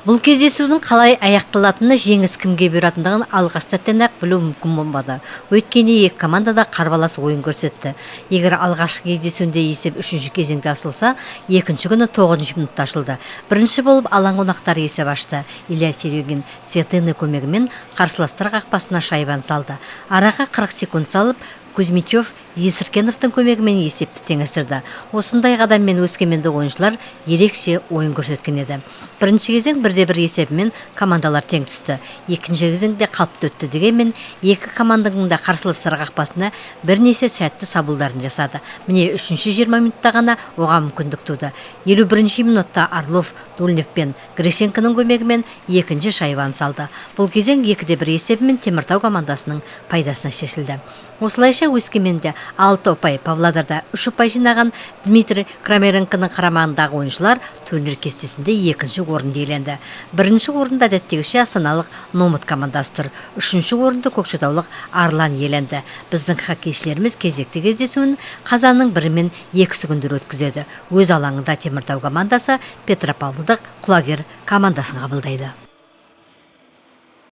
Бұл кездесудің қалай аяқталатыны, жеңіс кімге бұйыратындығын алғаш сәттен-ақ білу мүмкін болмады. Өйткені екі команда да қарбалас ойын көрсетті. Егер алғашқы кездесуінде есеп 3-ші кезеңде ашылса, екінші күні 9-ші минутта ашылды. Бірінші болып алаң қонақтары есеп ашты. Илья Серегин Светыны көмегімен қарсыластар қақпасына шайбан салды. Араға 40 секунд салып, Кузьмичев Есіркеновтың көмегімен есепті теңестірді. Осындай қадаммен өскемендік ойыншылар ерекше ойын көрсеткен еді. Бірінші кезең 1-1 есебімен командалар тең түсті. Екінші кезеңде қалыпты өтті, дегенмен екі команданың да қарсыластар қақпасына бірнеше сәтті сабылдарын жасады. Міне 3-ші 20 минутта ғана оған мүмкіндік туды. 51-ші минутта Орлов Дульнев пен Гришенконың көмегімен екінші шайбан салды. Бұл кезең 2-1 есебімен Теміртау командасының пайдасына шешілді. Осылайша Өскеменде 6 ұпай, Павлодарда 3 ұпай жинаған Дмитрий Крамеренконың қарамағындағы ойыншылар турнир кестесінде екінші орынды иеленді. Бірінші орында әдеттегіше астаналық Номыт командасы тұр. Үшінші орынды көкшетаулық Арлан иеленді. Біздің хоккейшілеріміз кезекті кездесуін қазанның 1 мен 2 күндер өткізеді. Өз алаңында Теміртау командасы Петропавлдық Құлагер командасын қабылдайды.